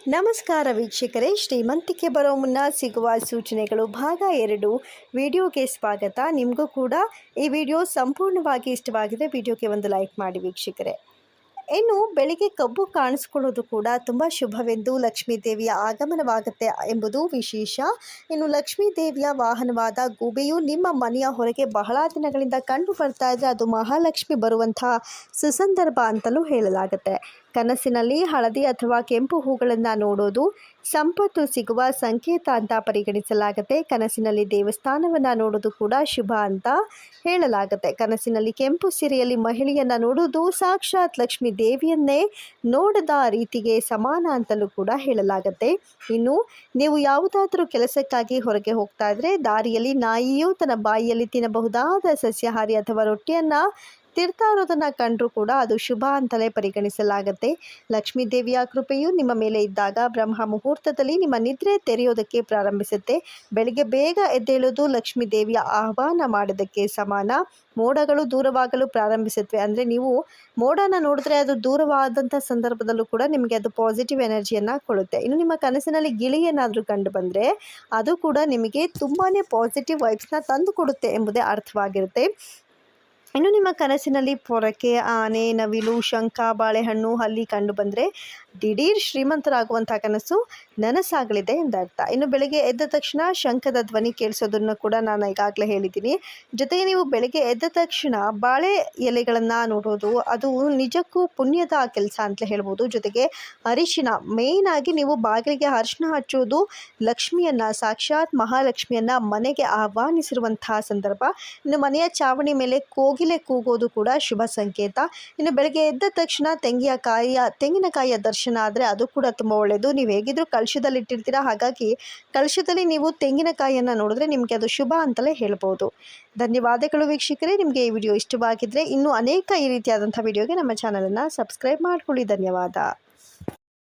ನಮಸ್ಕಾರ ವೀಕ್ಷಕರೇ, ಶ್ರೀಮಂತಿಕೆ ಬರೋ ಮುನ್ನ ಸಿಗುವ ಸೂಚನೆಗಳು ಭಾಗ 2 ವಿಡಿಯೋಗೆ ಸ್ವಾಗತ. ನಿಮಗೂ ಕೂಡ ಈ ವಿಡಿಯೋ ಸಂಪೂರ್ಣವಾಗಿ ಇಷ್ಟವಾಗಿದೆ ವಿಡಿಯೋಗೆ ಒಂದು ಲೈಕ್ ಮಾಡಿ ವೀಕ್ಷಕರೇ. ಇನ್ನು ಬೆಳಿಗ್ಗೆ ಕಬ್ಬು ಕಾಣಿಸ್ಕೊಳ್ಳೋದು ಕೂಡ ತುಂಬ ಶುಭವೆಂದು ಲಕ್ಷ್ಮೀ ದೇವಿಯ ಆಗಮನವಾಗುತ್ತೆ ಎಂಬುದು ವಿಶೇಷ. ಇನ್ನು ಲಕ್ಷ್ಮೀ ದೇವಿಯ ವಾಹನವಾದ ಗೂಬೆಯು ನಿಮ್ಮ ಮನೆಯ ಹೊರಗೆ ಬಹಳ ದಿನಗಳಿಂದ ಕಂಡು ಬರ್ತಾ ಇದ್ದರೆ ಅದು ಮಹಾಲಕ್ಷ್ಮಿ ಬರುವಂತಹ ಸುಸಂದರ್ಭ ಅಂತಲೂ ಹೇಳಲಾಗುತ್ತೆ. ಕನಸಿನಲ್ಲಿ ಹಳದಿ ಅಥವಾ ಕೆಂಪು ಹೂಗಳನ್ನು ನೋಡೋದು ಸಂಪತ್ತು ಸಿಗುವ ಸಂಕೇತ ಅಂತ ಪರಿಗಣಿಸಲಾಗುತ್ತೆ. ಕನಸಿನಲ್ಲಿ ದೇವಸ್ಥಾನವನ್ನು ನೋಡೋದು ಕೂಡ ಶುಭ ಅಂತ ಹೇಳಲಾಗುತ್ತೆ. ಕನಸಿನಲ್ಲಿ ಕೆಂಪು ಸೀರೆಯಲ್ಲಿ ಮಹಿಳೆಯನ್ನು ನೋಡೋದು ಸಾಕ್ಷಾತ್ ಲಕ್ಷ್ಮೀ ದೇವಿಯನ್ನೇ ನೋಡದ ರೀತಿಗೆ ಸಮಾನ ಅಂತಲೂ ಕೂಡ ಹೇಳಲಾಗುತ್ತೆ. ಇನ್ನು ನೀವು ಯಾವುದಾದ್ರೂ ಕೆಲಸಕ್ಕಾಗಿ ಹೊರಗೆ ಹೋಗ್ತಾ ಇದ್ರೆ ದಾರಿಯಲ್ಲಿ ನಾಯಿಯು ತನ್ನ ಬಾಯಿಯಲ್ಲಿ ತಿನ್ನಬಹುದಾದ ಸಸ್ಯಾಹಾರಿ ಅಥವಾ ರೊಟ್ಟಿಯನ್ನು ತಿರ್ತಾ ಇರೋದನ್ನು ಕಂಡರೂ ಕೂಡ ಅದು ಶುಭ ಅಂತಲೇ ಪರಿಗಣಿಸಲಾಗುತ್ತೆ. ಲಕ್ಷ್ಮೀ ದೇವಿಯ ಕೃಪೆಯು ನಿಮ್ಮ ಮೇಲೆ ಇದ್ದಾಗ ಬ್ರಹ್ಮ ಮುಹೂರ್ತದಲ್ಲಿ ನಿಮ್ಮ ನಿದ್ರೆ ತೆರೆಯೋದಕ್ಕೆ ಪ್ರಾರಂಭಿಸುತ್ತೆ. ಬೆಳಿಗ್ಗೆ ಬೇಗ ಎದ್ದೇಳೋದು ಲಕ್ಷ್ಮೀ ದೇವಿಯ ಆಹ್ವಾನ ಮಾಡೋದಕ್ಕೆ ಸಮಾನ. ಮೋಡಗಳು ದೂರವಾಗಲು ಪ್ರಾರಂಭಿಸುತ್ತವೆ, ಅಂದರೆ ನೀವು ಮೋಡನ ನೋಡಿದ್ರೆ ಅದು ದೂರವಾದಂಥ ಸಂದರ್ಭದಲ್ಲೂ ಕೂಡ ನಿಮಗೆ ಅದು ಪಾಸಿಟಿವ್ ಎನರ್ಜಿಯನ್ನು ಕೊಡುತ್ತೆ. ಇನ್ನು ನಿಮ್ಮ ಕನಸಿನಲ್ಲಿ ಗಿಳಿ ಏನಾದರೂ ಕಂಡು ಬಂದರೆ ಅದು ಕೂಡ ನಿಮಗೆ ತುಂಬಾ ಪಾಸಿಟಿವ್ ವೈಬ್ಸ್ನ ತಂದು ಕೊಡುತ್ತೆ ಎಂಬುದೇ ಅರ್ಥವಾಗಿರುತ್ತೆ. ಇನ್ನು ನಿಮ್ಮ ಕನಸಿನಲ್ಲಿ ಪೊರಕೆ, ಆನೆ, ನವಿಲು, ಶಂಖ, ಬಾಳೆಹಣ್ಣು, ಹಲ್ಲಿ ಕಂಡು ಬಂದರೆ ದಿಢೀರ್ ಶ್ರೀಮಂತರಾಗುವಂಥ ಕನಸು ನನಸಾಗಲಿದೆ ಎಂದರ್ಥ. ಇನ್ನು ಬೆಳಗ್ಗೆ ಎದ್ದ ತಕ್ಷಣ ಶಂಖದ ಧ್ವನಿ ಕೇಳಿಸೋದನ್ನು ಕೂಡ ನಾನು ಈಗಾಗಲೇ ಹೇಳಿದ್ದೀನಿ. ಜೊತೆಗೆ ನೀವು ಬೆಳಗ್ಗೆ ಎದ್ದ ತಕ್ಷಣ ಬಾಳೆ ಎಲೆಗಳನ್ನು ನೋಡೋದು ಅದು ನಿಜಕ್ಕೂ ಪುಣ್ಯದ ಕೆಲಸ ಅಂತಲೇ ಹೇಳ್ಬೋದು. ಜೊತೆಗೆ ಅರಿಶಿನ, ಮೇಯ್ನಾಗಿ ನೀವು ಬಾಗಿಲಿಗೆ ಅರಿಶಿನ ಹಚ್ಚೋದು ಲಕ್ಷ್ಮಿಯನ್ನು, ಸಾಕ್ಷಾತ್ ಮಹಾಲಕ್ಷ್ಮಿಯನ್ನು ಮನೆಗೆ ಆಹ್ವಾನಿಸಿರುವಂತಹ ಸಂದರ್ಭ. ಇನ್ನು ಮನೆಯ ಚಾವಣಿ ಮೇಲೆ ಕೋಗಿಲೆ ಕೂಗೋದು ಕೂಡ ಶುಭ ಸಂಕೇತ. ಇನ್ನು ಬೆಳಗ್ಗೆ ಎದ್ದ ತಕ್ಷಣ ತೆಂಗಿನಕಾಯಿಯ ದರ್ಶನ ಆದರೆ ಅದು ಕೂಡ ತುಂಬ ಒಳ್ಳೆಯದು. ನೀವು ಹೇಗಿದ್ರೂ ಕಲಶದಲ್ಲಿ ಇಟ್ಟಿರ್ತೀರಾ, ಹಾಗಾಗಿ ಕಲಶದಲ್ಲಿ ನೀವು ತೆಂಗಿನಕಾಯಿಯನ್ನು ನೋಡಿದ್ರೆ ನಿಮಗೆ ಅದು ಶುಭ ಅಂತಲೇ ಹೇಳ್ಬೋದು. ಧನ್ಯವಾದಗಳು ವೀಕ್ಷಕರೇ. ನಿಮಗೆ ಈ ವಿಡಿಯೋ ಇಷ್ಟವಾಗಿದ್ದರೆ ಇನ್ನೂ ಅನೇಕ ಈ ರೀತಿಯಾದಂಥ ವಿಡಿಯೋಗೆ ನಮ್ಮ ಚಾನಲನ್ನು ಸಬ್ಸ್ಕ್ರೈಬ್ ಮಾಡ್ಕೊಳ್ಳಿ. ಧನ್ಯವಾದ.